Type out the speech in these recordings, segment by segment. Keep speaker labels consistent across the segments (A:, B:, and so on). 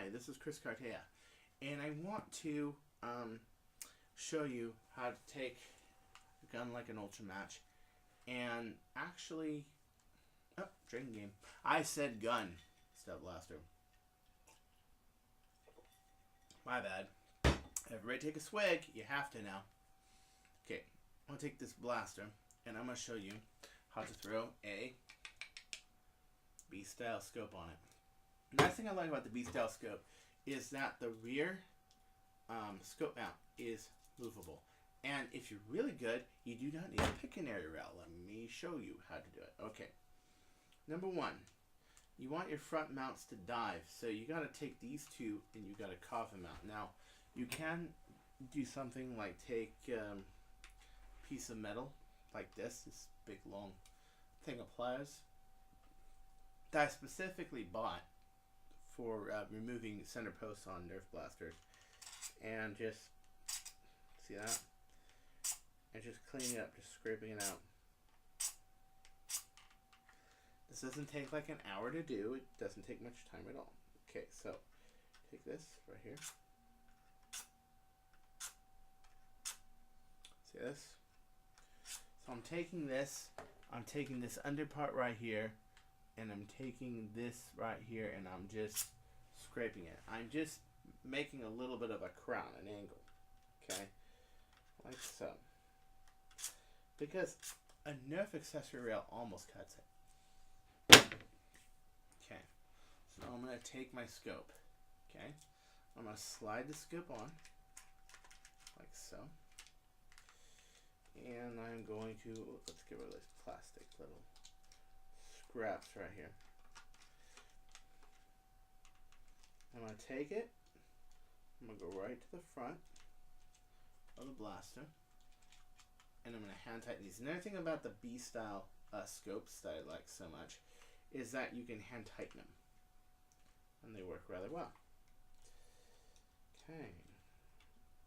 A: Hi, this is Chris Cartea, and I want to show you how to take a gun like an Ultra Match and actually, drinking game. I said gun, Stub Blaster. My bad. Everybody take a swig. You have to now. Okay, I'm going to take this blaster, and I'm going to show you how to throw a B-style scope on it. The nice thing I like about the B-style scope is that the rear scope mount is movable. And if you're really good, you do not need a pick an area rail. Let me show you how to do it. Okay. Number one, you want your front mounts to dive. So you got to take these two and you got to carve them out. Now, you can do something like take a piece of metal like this big long thing of pliers that I specifically bought for removing center posts on Nerf blasters, and just see that, and just cleaning it up, just scraping it out. This doesn't take like an hour to do. It doesn't take much time at all. Okay, so take this right here. See this? So I'm taking this under part right here, and I'm taking this right here, and I'm just scraping it. I'm just making a little bit of a crown, an angle, okay, like so, because a Nerf accessory rail almost cuts it. Okay, so now I'm going to take my scope, okay, I'm going to slide the scope on, like so, and I'm going to, let's get rid of this plastic little scraps right here. I'm going to take it, I'm going to go right to the front of the blaster, and I'm going to hand tighten these. Another thing about the B-style scopes that I like so much is that you can hand tighten them, and they work rather well. Okay,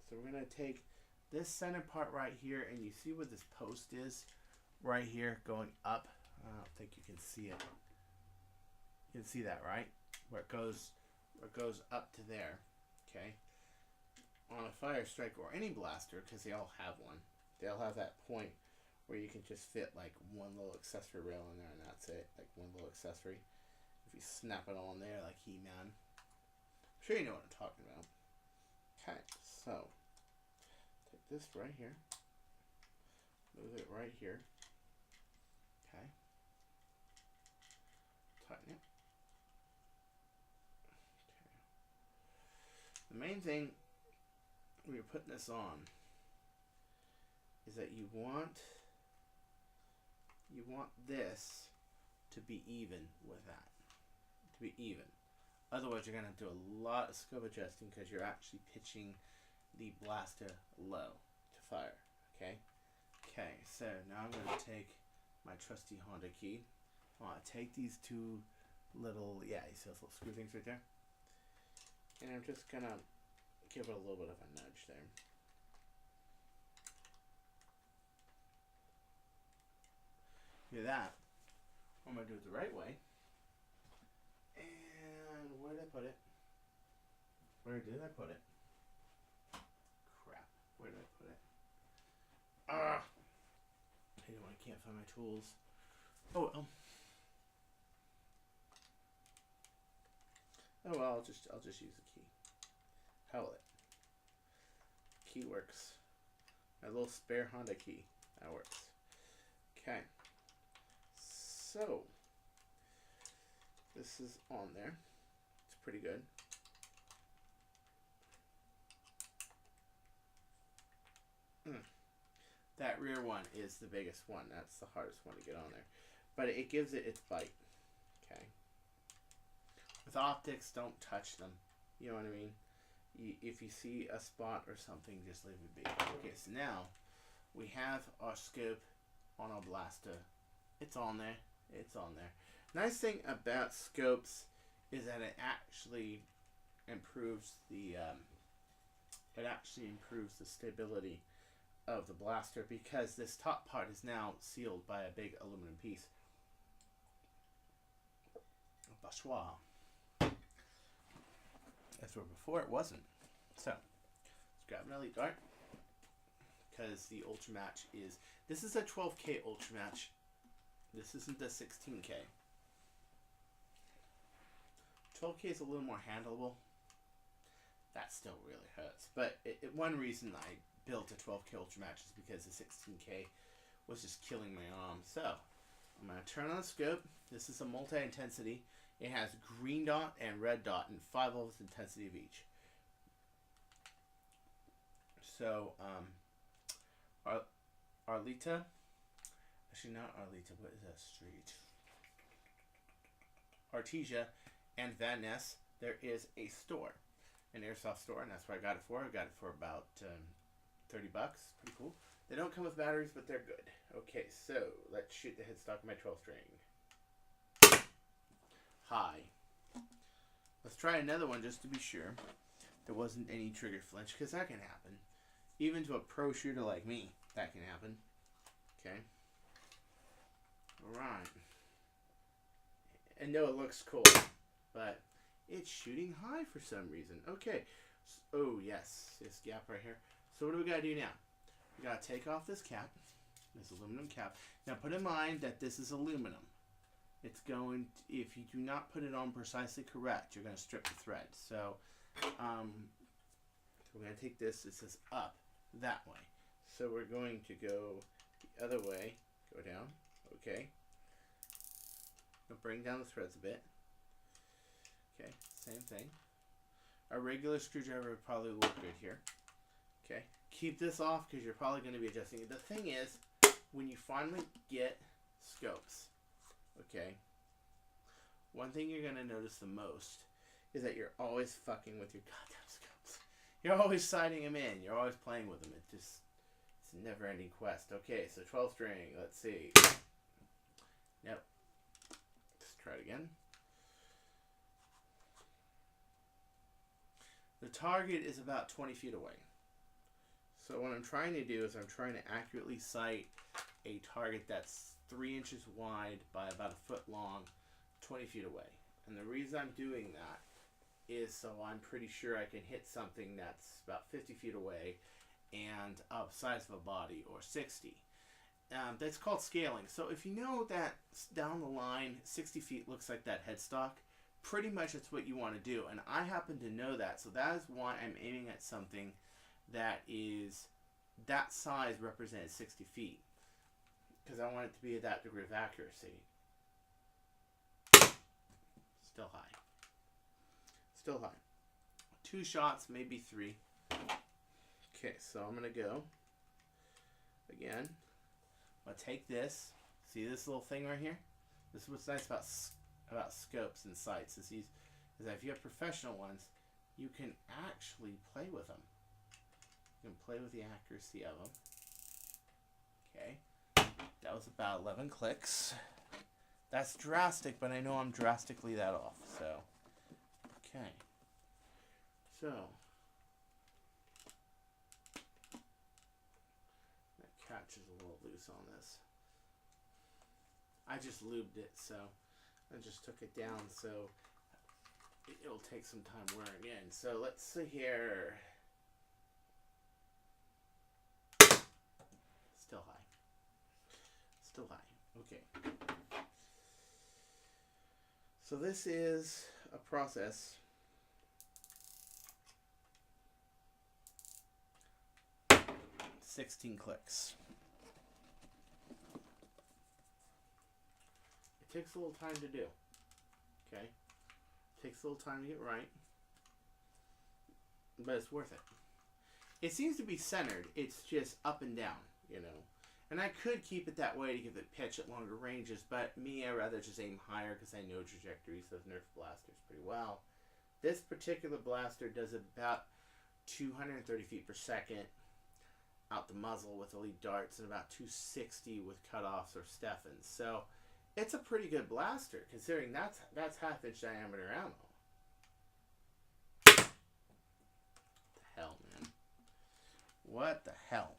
A: so we're going to take this center part right here, and you see where this post is right here going up. I don't think you can see it. You can see that, right? Where it goes up to there. Okay. On a Firestrike or any blaster, because they all have one, they'll have that point where you can just fit like one little accessory rail in there, and that's it. Like one little accessory. If you snap it all in there like He-Man. I'm sure you know what I'm talking about. Okay, so take this right here, move it right here. Okay. Tighten it. Okay. The main thing when you're putting this on is that you want this to be even with that. To be even. Otherwise you're going to do a lot of scope adjusting because you're actually pitching the blaster low to fire. Okay? Okay, so now I'm going to take my trusty Honda key. I want to take these two little, you see those little screw things right there? And I'm just going to give it a little bit of a nudge there. Do that. I'm going to do it the right way. And where did I put it? Where did I put it? Crap. Where did I put it? Ah! I hate it when I can't find my tools. Oh well. Oh well, I'll just use the key. Hell with it. Key works. My little spare Honda key. That works. Okay. So this is on there. It's pretty good. That rear one is the biggest one. That's the hardest one to get on there. But it gives it its bite. Okay. With optics, don't touch them. You know what I mean? If you see a spot or something, just leave it be. Okay, so now we have our scope on our blaster. It's on there. It's on there. Nice thing about scopes is that it actually improves the stability of the blaster, because this top part is now sealed by a big aluminum piece. Bachois. That's where before it wasn't. So, let's grab an elite dart. Because the Ultra Match is... This is a 12K Ultra Match. This isn't the 16K. 12K is a little more handleable. That still really hurts. But one reason I built a 12K Ultra Match is because the 16K was just killing my arm. So, I'm going to turn on the scope. This is a multi-intensity. It has green dot and red dot and 5 levels of intensity of each. So, Arleta. Actually, not Arleta. What is that street? Artesia and Van Ness. There is a store. An airsoft store, and that's what I got it for. I got it for about $30. Pretty cool. They don't come with batteries, but they're good. Okay, so let's shoot the headstock of my 12 string. High. Let's try another one just to be sure there wasn't any trigger flinch, because that can happen. Even to a pro shooter like me, that can happen. Okay. Alright. And no, it looks cool, but it's shooting high for some reason. Okay. Oh, yes. This gap right here. So what do we got to do now? We got to take off this cap. This aluminum cap. Now put in mind that this is aluminum. It's going to, if you do not put it on precisely correct, you're going to strip the thread. So we're going to take this. It says up that way. So we're going to go the other way. Go down. Okay. I'll bring down the threads a bit. Okay, same thing. A regular screwdriver would probably work good here. Okay, keep this off because you're probably going to be adjusting it. The thing is, when you finally get scopes, okay, one thing you're going to notice the most is that you're always fucking with your goddamn scopes. You're always sighting them in. You're always playing with them. It's a never-ending quest. Okay, so 12 string. Let's see. Nope. Let's try it again. The target is about 20 feet away. So what I'm trying to do is I'm trying to accurately sight a target that's 3 inches wide by about a foot long, 20 feet away. And the reason I'm doing that is so I'm pretty sure I can hit something that's about 50 feet away and of size of a body, or 60. That's called scaling. So if you know that down the line 60 feet looks like that headstock, pretty much it's what you want to do, and I happen to know that, so that is why I'm aiming at something that is that size represented 60 feet, because I want it to be at that degree of accuracy. Still high. Still high. 2 shots, maybe 3. Okay, so I'm going to go again. I'm going to take this. See this little thing right here? This is what's nice about scopes and sights is that if you have professional ones, you can actually play with them. You can play with the accuracy of them. Okay, that was about 11 clicks. That's drastic, but I know I'm drastically that off. So, okay. So, that catch is a little loose on this. I just lubed it, so I just took it down, so it'll take some time wearing in. So let's see here. Still high. Still high. Okay. So this is a process. $16 clicks. It takes a little time to do. Okay? It takes a little time to get right. But it's worth it. It seems to be centered. It's just up and down, you know. And I could keep it that way to give it pitch at longer ranges, but me, I'd rather just aim higher because I know trajectories of Nerf blasters pretty well. This particular blaster does about 230 feet per second out the muzzle with elite darts and about 260 with cutoffs or Steffens. So it's a pretty good blaster considering that's half-inch diameter ammo. What the hell, man? What the hell?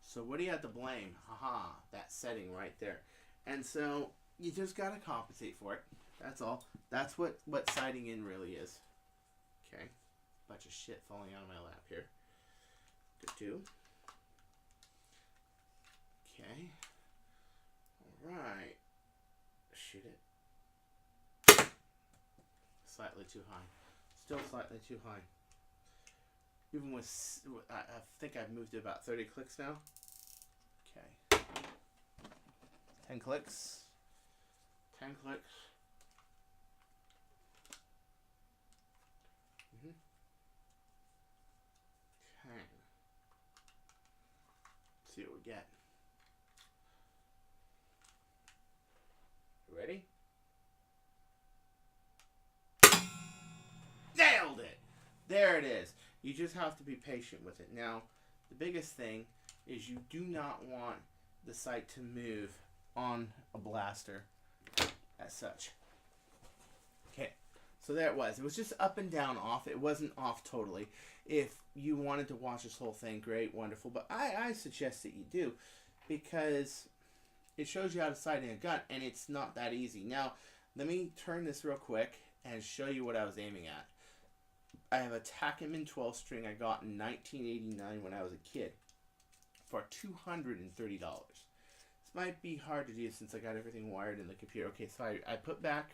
A: So what do you have to blame? Haha, that setting right there. And so you just got to compensate for it. That's all. That's what sighting in really is. Okay. Bunch of shit falling out of my lap here. Good too. Okay. Alright. Shoot it. Slightly too high. Still slightly too high. Even with, I think I've moved to about 30 clicks now. Okay. 10 clicks. 10 clicks. Okay. See what we get. Ready? Nailed it! There it is. You just have to be patient with it. Now, the biggest thing is you do not want the sight to move on a blaster as such. Okay, so there it was. It was just up and down off. It wasn't off totally. If you wanted to watch this whole thing, great, wonderful. But I suggest that you do, because it shows you how to sight in a gun, and it's not that easy. Now, let me turn this real quick and show you what I was aiming at. I have a Tackman 12 string I got in 1989 when I was a kid for $230. This might be hard to do since I got everything wired in the computer. Okay, so I put back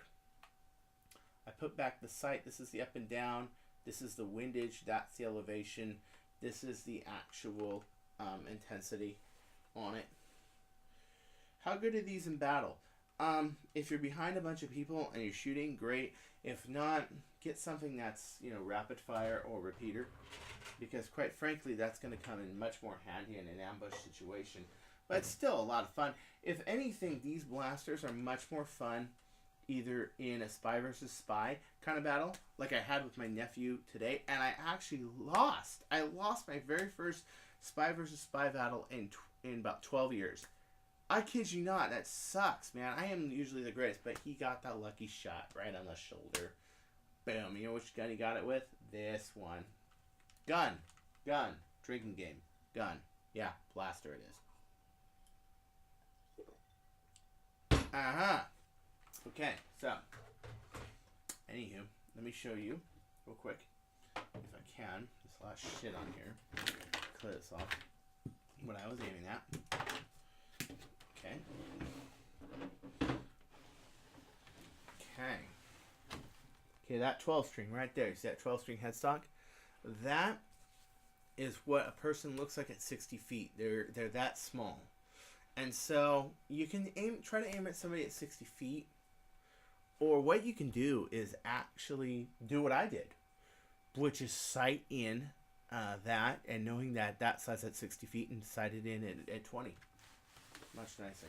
A: the sight. This is the up and down. This is the windage. That's the elevation. This is the actual intensity on it. How good are these in battle? If you're behind a bunch of people and you're shooting, great. If not, get something that's, rapid fire or repeater, because quite frankly, that's going to come in much more handy in an ambush situation. But it's still a lot of fun. If anything, these blasters are much more fun either in a spy versus spy kind of battle, like I had with my nephew today, and I actually lost. I lost my very first spy versus spy battle in about 12 years. I kid you not, that sucks, man. I am usually the greatest, but he got that lucky shot right on the shoulder. Boom. You know which gun he got it with? This one. Gun. Drinking game. Gun. Yeah, blaster it is. Okay, so, anywho, let me show you real quick, if I can. There's a lot of shit on here. Clear this off. What I was aiming at. Okay. Okay, that 12 string right there. You see that 12 string headstock? That is what a person looks like at 60 feet. They're that small. And so you can try to aim at somebody at 60 feet. Or what you can do is actually do what I did, which is sight in that, and knowing that that side's at 60 feet and sight it in at 20. Much nicer.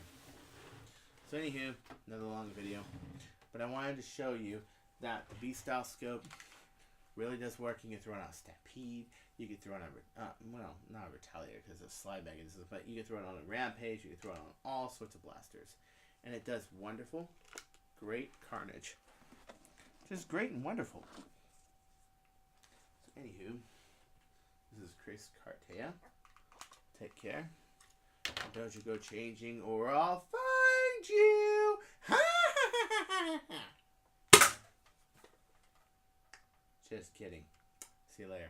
A: So anywho, another long video. But I wanted to show you that the B-style scope really does work. You can throw it on a Stampede. You can throw it on well, not a Retaliator because it's a slide bag, but you can throw it on a Rampage. You can throw it on all sorts of blasters. And it does wonderful, great carnage. Just great and wonderful. So anywho, this is Chris Cartea. Take care. Don't you go changing or I'll find you. Just kidding. See you later.